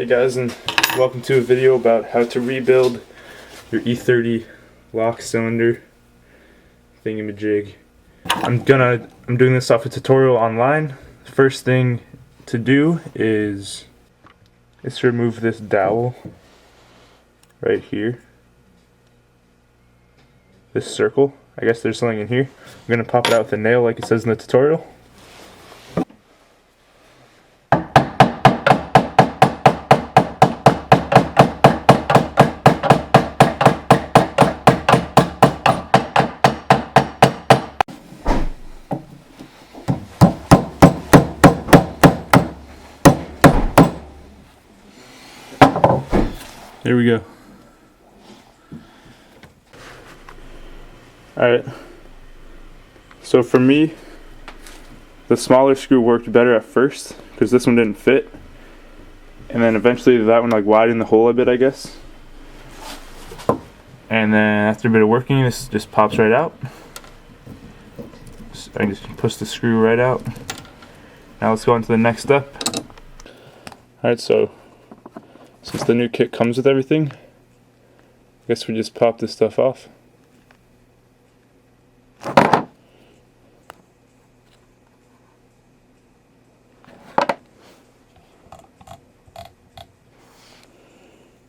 Hey guys, and welcome to a video about how to rebuild your E30 lock cylinder thingamajig. I'm doing this off a tutorial online. First thing to do is to remove this dowel right here. This circle. I guess there's something in here. I'm gonna pop it out with a nail like it says in the tutorial. There we go. Alright, so for me, the smaller screw worked better at first because this one didn't fit, and then eventually that one widened the hole a bit, I guess, and then after a bit of working, this just pops right out. I just push the screw right out. Now let's go on to the next step. Alright, so since the new kit comes with everything, I guess we just pop this stuff off.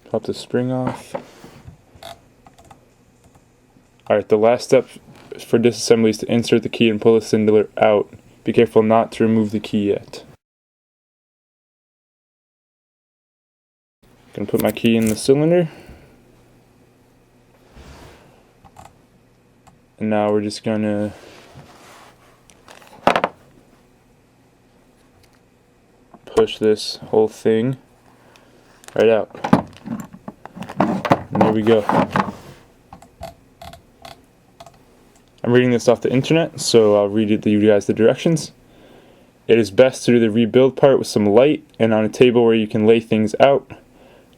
Pop the spring off. Alright, the last step for disassembly is to insert the key and pull the cylinder out. Be careful not to remove the key yet. Gonna put my key in the cylinder. And now we're just gonna push this whole thing right out. And there we go. I'm reading this off the internet, so I'll read you guys the directions. It is best to do the rebuild part with some light and on a table where you can lay things out.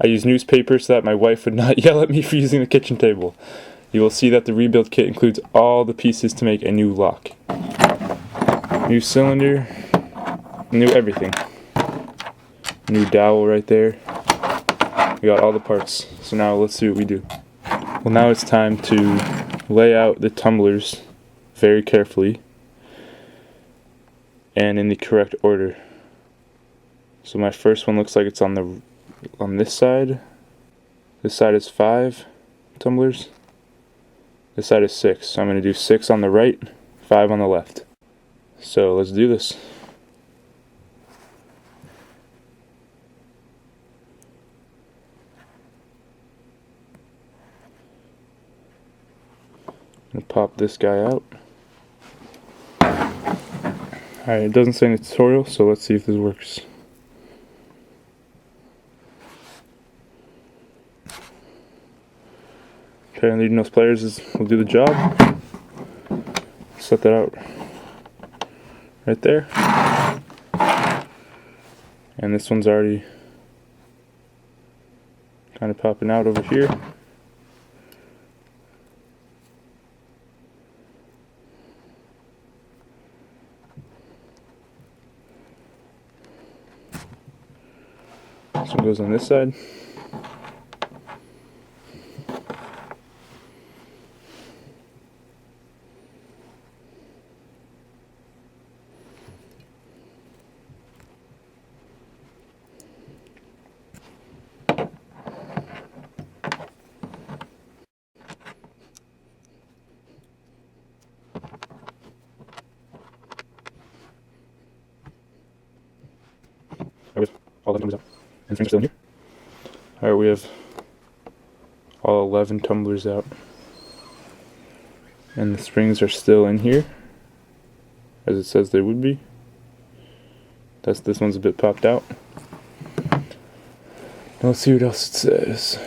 I use newspaper so that my wife would not yell at me for using the kitchen table. You will see that the rebuild kit includes all the pieces to make a new lock. New cylinder, new everything. New dowel right there. We got all the parts. So now let's see what we do. Well, now it's time to lay out the tumblers very carefully and in the correct order. So my first one looks like it's on this side. This side is 5 tumblers. This side is 6. So I'm going to do 6 on the right, 5 on the left. So let's do this. I'm going to pop this guy out. Alright, it doesn't say in the tutorial, so let's see if this works. Okay, leading those players will do the job. Set that out right there. And this one's already kind of popping out over here. This one goes on this side. All the tumblers out. And springs are still in here. Alright, we have all 11 tumblers out. And the springs are still in here, as it says they would be. This one's a bit popped out. Now let's see what else it says.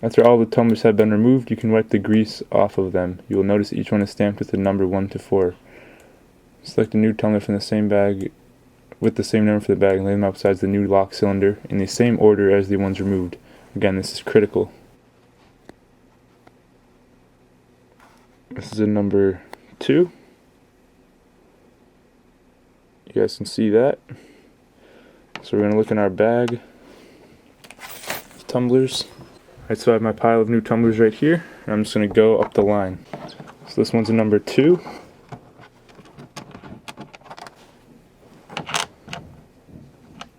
After all the tumblers have been removed, you can wipe the grease off of them. You will notice each one is stamped with the number 1 to 4. Select a new tumbler from the same bag with the same number for the bag and lay them out beside the new lock cylinder in the same order as the ones removed. Again, this is critical. This is a number 2. You guys can see that. So we're going to look in our bag of tumblers. Alright, so I have my pile of new tumblers right here, and I'm just going to go up the line. So this one's a number 2.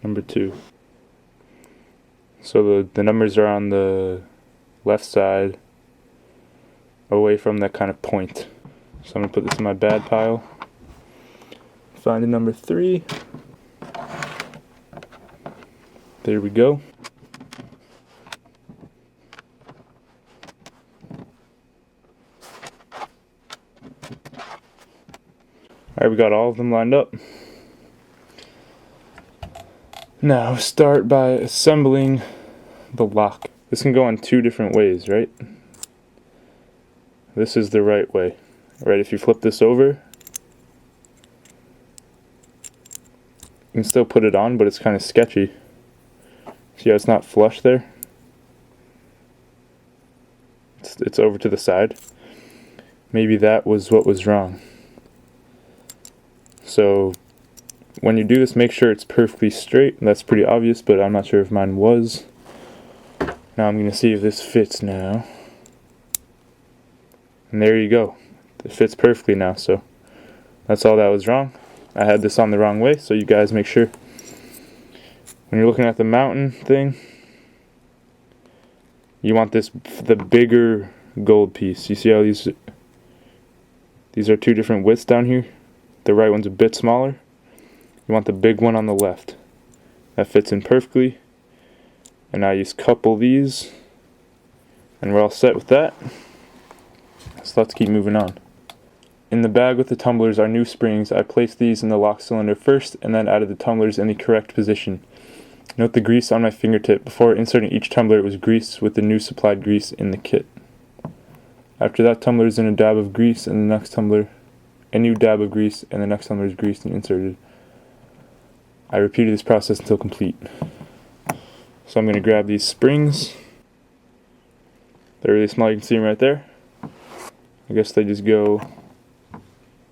Number 2. So the numbers are on the left side, away from that kind of point. So I'm going to put this in my bad pile. Find a number 3. There we go. Alright, we got all of them lined up. Now start by assembling the lock. This can go on 2 different ways, right? This is the right way. Right, if you flip this over, you can still put it on, but it's kind of sketchy. See how it's not flush there? It's over to the side. Maybe that was what was wrong. So when you do this, make sure it's perfectly straight. That's pretty obvious, but I'm not sure if mine was. Now I'm going to see if this fits now. And there you go. It fits perfectly now, so that's all that was wrong. I had this on the wrong way, so you guys make sure when you're looking at the mountain thing, you want the bigger gold piece. You see how these are 2 different widths down here? The right one's a bit smaller. You want the big one on the left. That fits in perfectly. And now you just couple these, and we're all set with that. So let's keep moving on. In the bag with the tumblers are new springs. I placed these in the lock cylinder first, and then added the tumblers in the correct position. Note the grease on my fingertip. Before inserting each tumbler, it was greased with the new supplied grease in the kit. After that, tumbler is in a dab of grease, and the next tumbler, a new dab of grease, and the next tumbler is greased and inserted. I repeated this process until complete. So I'm going to grab these springs. They're really small, you can see them right there. I guess they just go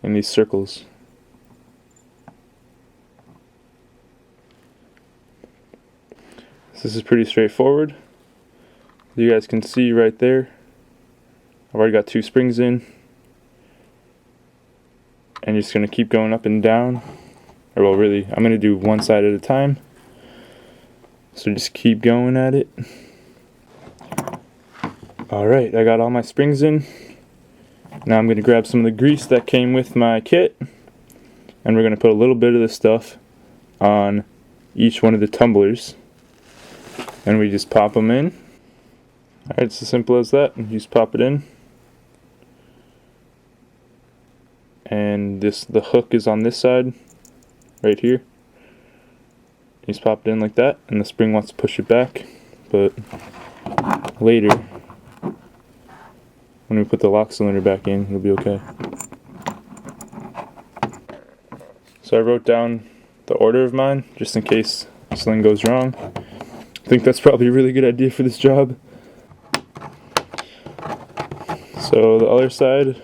in these circles. So this is pretty straightforward. You guys can see right there, I've already got 2 springs in. And you're just going to keep going up and down. Or well, really, I'm going to do one side at a time. So just keep going at it. Alright, I got all my springs in. Now I'm going to grab some of the grease that came with my kit. And we're going to put a little bit of this stuff on each one of the tumblers. And we just pop them in. Alright, it's as simple as that. You just pop it in. And the hook is on this side, right here. You just pop it in like that, and the spring wants to push it back. But later, when we put the lock cylinder back in, it'll be okay. So I wrote down the order of mine, just in case something goes wrong. I think that's probably a really good idea for this job. So the other side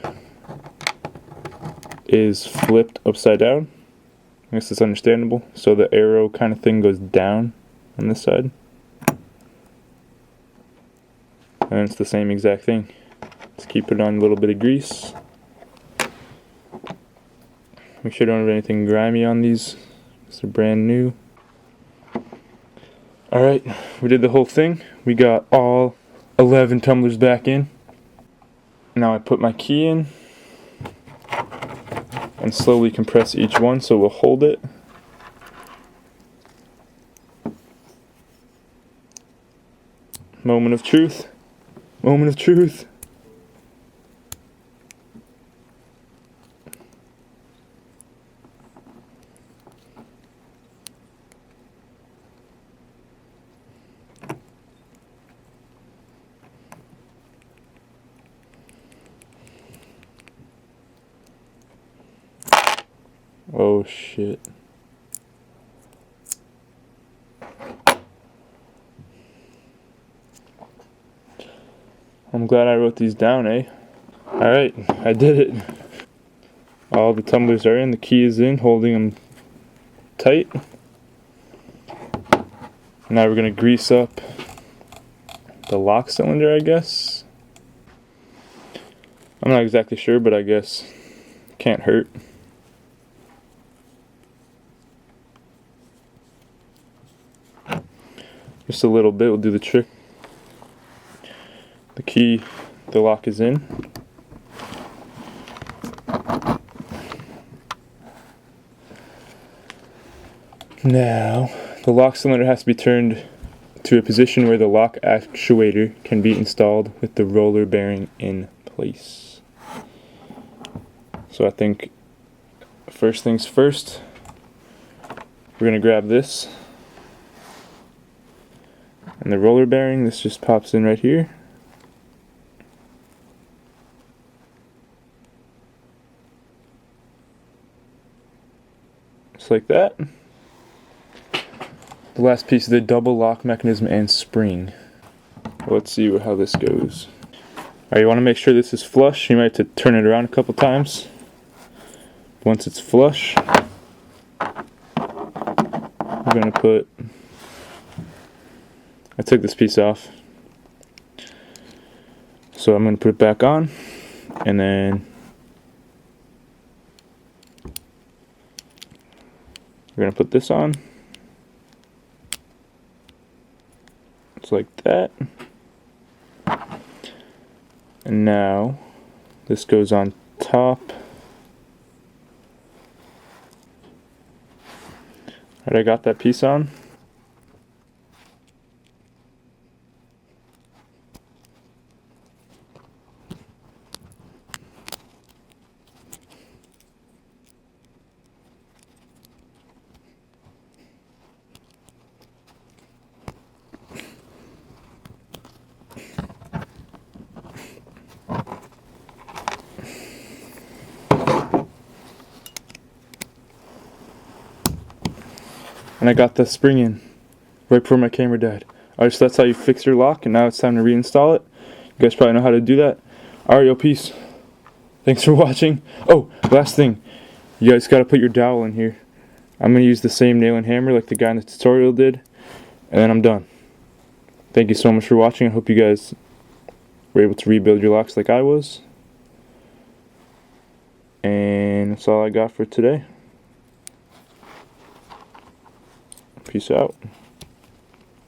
is flipped upside down. I guess it's understandable. So the arrow kind of thing goes down on this side. And it's the same exact thing. Just keep it on a little bit of grease. Make sure you don't have anything grimy on these. These are brand new. Alright, we did the whole thing. We got all 11 tumblers back in. Now I put my key in and slowly compress each one so we'll hold it. Moment of truth. Moment of truth. Oh shit. I'm glad I wrote these down, eh? Alright, I did it. All the tumblers are in, the key is in, holding them tight. Now we're going to grease up the lock cylinder, I guess. I'm not exactly sure, but I guess can't hurt. Just a little bit will do the trick. The key, the lock is in. Now, the lock cylinder has to be turned to a position where the lock actuator can be installed with the roller bearing in place. So I think first things first, we're going to grab this and the roller bearing. This just pops in right here. Just like that. The last piece is the double lock mechanism and spring. Let's see how this goes. Alright, you want to make sure this is flush. You might have to turn it around a couple times. Once it's flush, I'm going to put... I took this piece off. So I'm going to put it back on. And then we're going to put this on. Just like that. And now this goes on top. Alright, I got that piece on. And I got the spring in right before my camera died. Alright, so that's how you fix your lock, and now it's time to reinstall it. You guys probably know how to do that. Alright, yo, peace. Thanks for watching. Oh, last thing. You guys gotta put your dowel in here. I'm gonna use the same nail and hammer like the guy in the tutorial did, and then I'm done. Thank you so much for watching. I hope you guys were able to rebuild your locks like I was. And that's all I got for today. Peace out.